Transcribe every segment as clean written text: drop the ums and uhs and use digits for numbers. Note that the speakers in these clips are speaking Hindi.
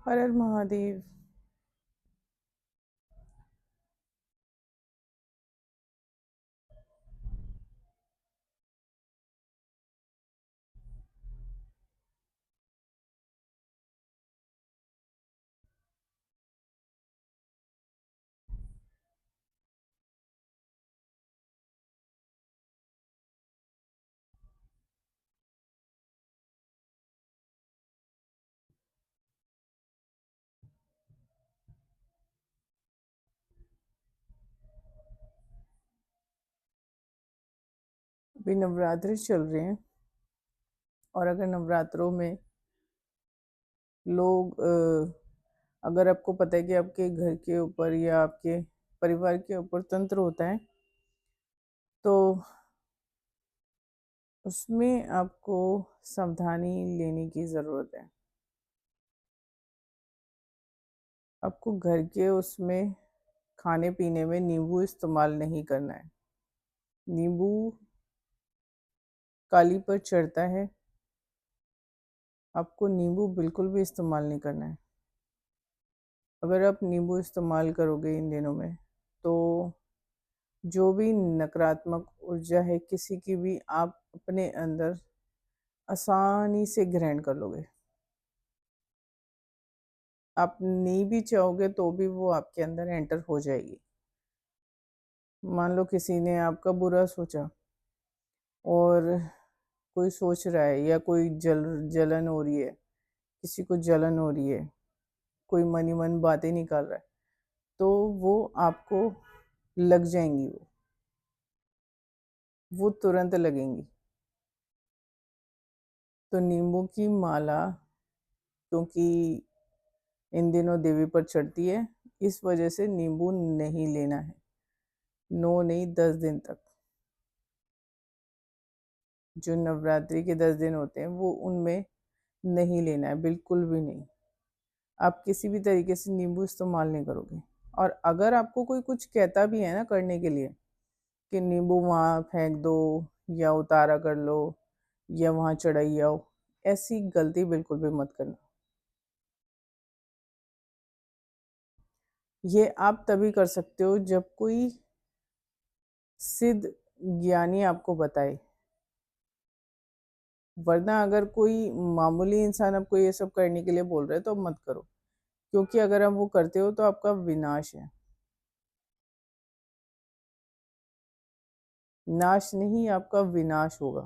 हर हर महादेव। अभी नवरात्रि चल रहे हैं और अगर नवरात्रों में लोग अगर आपको पता है कि आपके घर के ऊपर या आपके परिवार के ऊपर तंत्र होता है, तो उसमें आपको सावधानी लेने की ज़रूरत है। आपको घर के उसमें खाने पीने में नींबू इस्तेमाल नहीं करना है। नींबू काली पर चढ़ता है। आपको नींबू बिल्कुल भी इस्तेमाल नहीं करना है। अगर आप नींबू इस्तेमाल करोगे इन दिनों में, तो जो भी नकारात्मक ऊर्जा है किसी की भी, आप अपने अंदर आसानी से ग्रहण कर लोगे। आप नहीं भी चाहोगे तो भी वो आपके अंदर एंटर हो जाएगी। मान लो किसी ने आपका बुरा सोचा और कोई सोच रहा है, या कोई जलन हो रही है, किसी को जलन हो रही है, कोई मन ही मन बातें निकाल रहा है, तो वो आपको लग जाएंगी। वो तुरंत लगेंगी। तो नींबू की माला, क्योंकि इन दिनों देवी पर चढ़ती है, इस वजह से नींबू नहीं लेना है। 9 नहीं, 10 दिन तक। जो नवरात्रि के 10 दिन होते हैं वो उनमें नहीं लेना है, बिल्कुल भी नहीं। आप किसी भी तरीके से नींबू इस्तेमाल नहीं करोगे। और अगर आपको कोई कुछ कहता भी है ना करने के लिए, कि नींबू वहाँ फेंक दो, या उतारा कर लो, या वहाँ चढ़ाई आओ, ऐसी गलती बिल्कुल भी मत करना। ये आप तभी कर सकते हो जब कोई सिद्ध ज्ञानी आपको बताए। वरना अगर कोई मामूली इंसान आपको ये सब करने के लिए बोल रहा है तो मत करो, क्योंकि अगर आप वो करते हो तो आपका विनाश है। नाश नहीं, आपका विनाश होगा,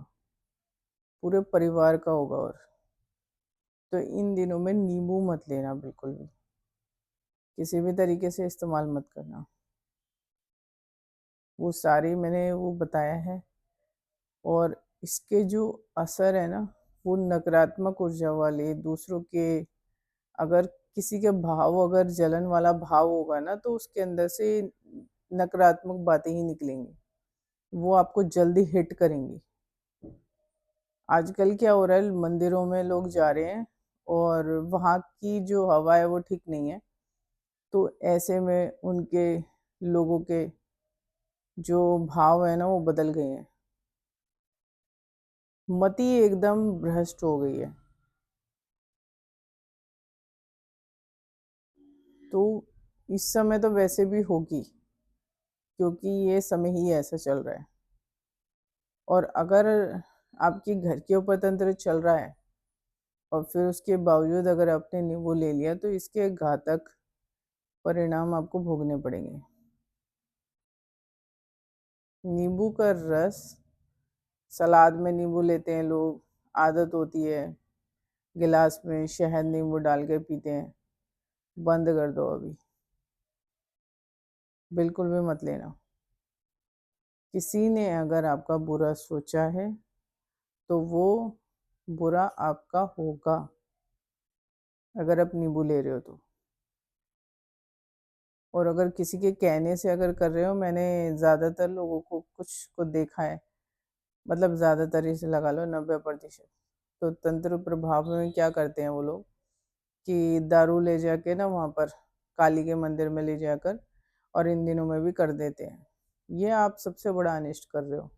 पूरे परिवार का होगा। और तो इन दिनों में नींबू मत लेना, बिल्कुल भी किसी भी तरीके से इस्तेमाल मत करना। वो सारी मैंने वो बताया है। और इसके जो असर है ना, वो नकारात्मक ऊर्जा वाले दूसरों के, अगर किसी के भाव, अगर जलन वाला भाव होगा ना, तो उसके अंदर से नकारात्मक बातें ही निकलेंगी। वो आपको जल्दी हिट करेंगी। आजकल क्या हो रहा है, मंदिरों में लोग जा रहे हैं और वहाँ की जो हवा है वो ठीक नहीं है, तो ऐसे में उनके, लोगों के जो भाव है ना वो बदल गए हैं। मति एकदम भ्रष्ट हो गई है। तो इस समय तो वैसे भी होगी, क्योंकि ये समय ही ऐसा चल रहा है। और अगर आपके घर के ऊपर तंत्र चल रहा है और फिर उसके बावजूद अगर आपने नींबू ले लिया, तो इसके घातक परिणाम आपको भोगने पड़ेंगे। नींबू का रस, सलाद में नींबू लेते हैं लोग, आदत होती है, गिलास में शहद नींबू डाल के पीते हैं। बंद कर दो अभी, बिल्कुल भी मत लेना। किसी ने अगर आपका बुरा सोचा है तो वो बुरा आपका होगा, अगर आप नींबू ले रहे हो तो। और अगर किसी के कहने से अगर कर रहे हो, मैंने ज़्यादातर लोगों को, कुछ को देखा है, मतलब ज़्यादातर इसे लगा लो 90%। तो तंत्र प्रभाव में क्या करते हैं वो लोग, कि दारू ले जाके ना वहाँ पर काली के मंदिर में ले जाकर, और इन दिनों में भी कर देते हैं। ये आप सबसे बड़ा अनिष्ट कर रहे हो।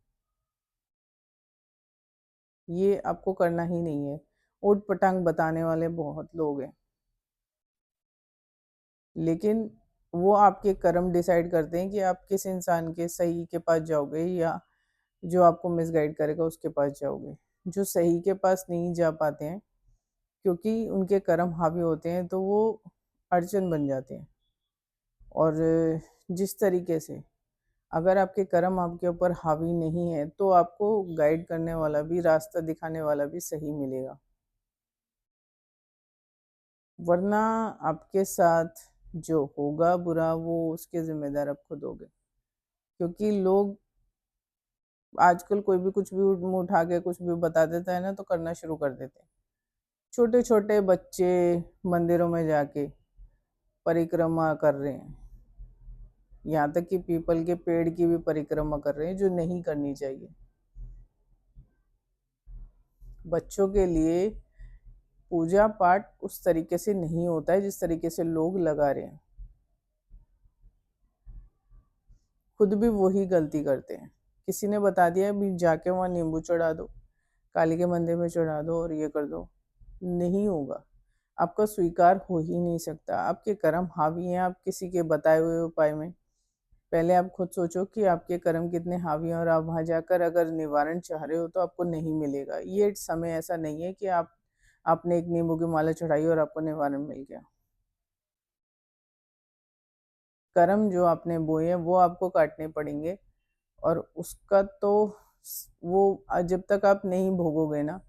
ये आपको करना ही नहीं है। ऊट पटांग बताने वाले बहुत लोग हैं। लेकिन वो आपके कर्म डिसाइड करते हैं कि आप किस इंसान के सही के पास जाओगे या जो आपको मिसगाइड करेगा उसके पास जाओगे। जो सही के पास नहीं जा पाते हैं क्योंकि उनके कर्म हावी होते हैं तो वो अड़चन बन जाते हैं। और जिस तरीके से अगर आपके कर्म आपके ऊपर हावी नहीं है तो आपको गाइड करने वाला भी, रास्ता दिखाने वाला भी सही मिलेगा, वरना आपके साथ जो होगा बुरा वो उसके जिम्मेदार आप खुद होगे। क्योंकि लोग आजकल कोई भी कुछ भी मुंह उठा के कुछ भी बता देता है ना तो करना शुरू कर देते हैं। छोटे छोटे बच्चे मंदिरों में जाके परिक्रमा कर रहे हैं, यहाँ तक कि पीपल के पेड़ की भी परिक्रमा कर रहे हैं जो नहीं करनी चाहिए। बच्चों के लिए पूजा पाठ उस तरीके से नहीं होता है जिस तरीके से लोग लगा रहे हैं। खुद भी वही गलती करते हैं। किसी ने बता दिया भी जाके वहाँ नींबू चढ़ा दो, काली के मंदिर में चढ़ा दो और ये कर दो, नहीं होगा। आपका स्वीकार हो ही नहीं सकता। आपके कर्म हावी हैं आप किसी के बताए हुए उपाय में। पहले आप खुद सोचो कि आपके कर्म कितने हावी हैं और आप वहाँ जाकर अगर निवारण चाह रहे हो तो आपको नहीं मिलेगा। ये समय ऐसा नहीं है कि आपने एक नींबू की माला चढ़ाई और आपको निवारण मिल गया। कर्म जो आपने बोए हैं वो आपको काटने पड़ेंगे और उसका तो वो जब तक आप नहीं भोगोगे ना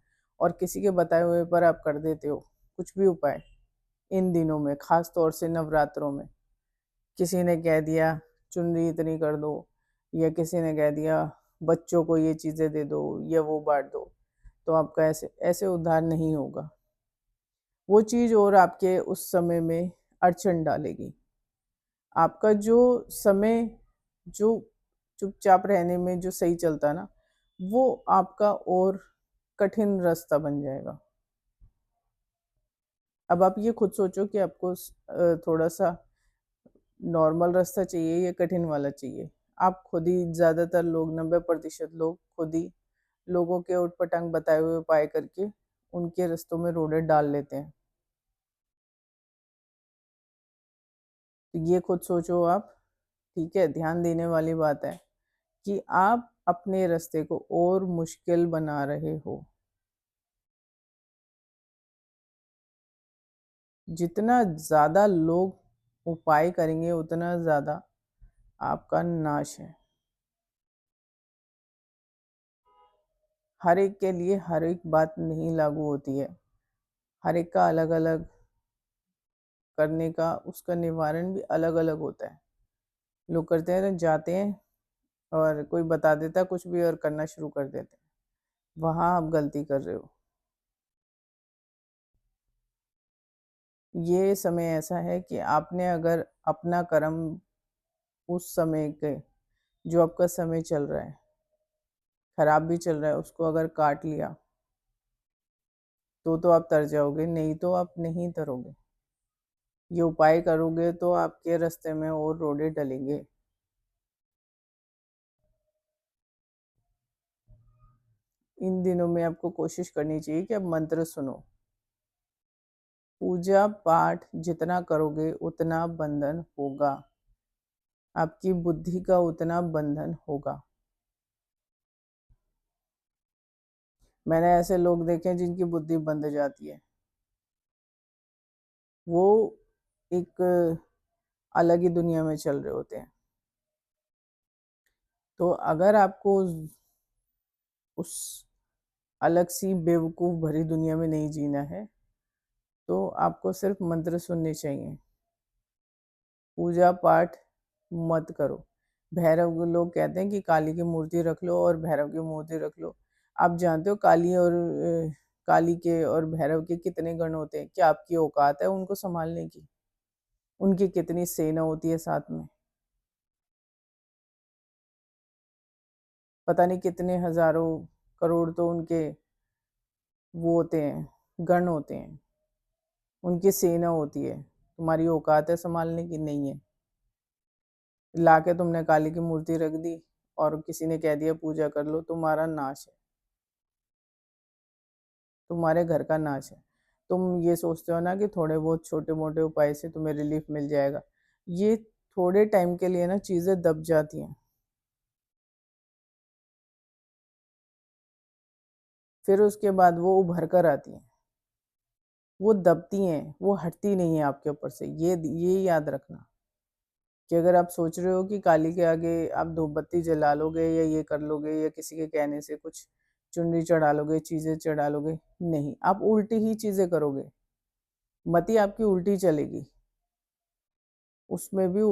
और किसी के बताए हुए पर आप कर देते हो कुछ भी उपाय, इन दिनों में खास तौर से नवरात्रों में किसी ने कह दिया चुनरी इतनी कर दो या किसी ने कह दिया बच्चों को ये चीज़ें दे दो या वो बांट दो, तो आपका ऐसे ऐसे उद्धार नहीं होगा। वो चीज़ और आपके उस समय में अड़चन डालेगी। आपका जो समय जो चुपचाप रहने में जो सही चलता ना वो आपका और कठिन रास्ता बन जाएगा। अब आप ये खुद सोचो कि आपको थोड़ा सा नॉर्मल रास्ता चाहिए या कठिन वाला चाहिए। आप खुद ही, ज़्यादातर लोग 90% लोग खुद ही लोगों के उटपटांग बताए हुए उपाय करके उनके रास्तों में रोड़े डाल लेते हैं। तो ये खुद सोचो आप, ठीक है, ध्यान देने वाली बात है कि आप अपने रास्ते को और मुश्किल बना रहे हो। जितना ज़्यादा लोग उपाय करेंगे उतना ज़्यादा आपका नाश है। हर एक के लिए हर एक बात नहीं लागू होती है। हर एक का अलग अलग करने का, उसका निवारण भी अलग अलग होता है। लोग करते हैं, जाते हैं और कोई बता देता कुछ भी और करना शुरू कर देते हैं। वहाँ आप गलती कर रहे हो। ये समय ऐसा है कि आपने अगर अपना कर्म उस समय के, जो आपका समय चल रहा है, खराब भी चल रहा है, उसको अगर काट लिया तो आप तर जाओगे, नहीं तो आप नहीं तरोगे। ये उपाय करोगे तो आपके रास्ते में और रोड़े डलेंगे। इन दिनों में आपको कोशिश करनी चाहिए कि आप मंत्र सुनो। पूजा पाठ जितना करोगे उतना बंधन होगा, आपकी बुद्धि का उतना बंधन होगा। मैंने ऐसे लोग देखे हैं जिनकी बुद्धि बंध जाती है, वो एक अलग ही दुनिया में चल रहे होते हैं। तो अगर आपको उस अलग सी बेवकूफ़ भरी दुनिया में नहीं जीना है तो आपको सिर्फ मंत्र सुनने चाहिए। पूजा पाठ मत करो। भैरव को लोग कहते हैं कि काली की मूर्ति रख लो और भैरव की मूर्ति रख लो। आप जानते हो काली और काली के और भैरव के कितने गण होते हैं? क्या आपकी औकात है उनको संभालने की? उनकी कितनी सेना होती है साथ में? पता नहीं कितने हजारों करोड़ तो उनके वो होते हैं, गण होते हैं, उनकी सेना होती है। तुम्हारी औकात है संभालने की? नहीं है। लाके तुमने काली की मूर्ति रख दी और किसी ने कह दिया पूजा कर लो, तुम्हारा नाश है, तुम्हारे घर का नाश है। तुम ये सोचते हो ना कि थोड़े बहुत छोटे-मोटे उपाय से तुम्हें रिलीफ़ मिल जाएगा। ये थोड़े टाइम के लिए ना चीज़ें दब जाती हैं। फिर उसके बाद वो उभर कर आती हैं। वो दबती हैं, वो हटती नहीं है आपके ऊपर से। ये याद रखना कि अगर आप सोच रहे हो कि काली के आगे आप धूप बत्ती जला लोगे या ये कर लोगे या किसी के कहने से कुछ चुनरी चढ़ा लोगे, चीज़ें चढ़ा लोगे, नहीं, आप उल्टी ही चीज़ें करोगे। मति आपकी उल्टी चलेगी। उसमें भी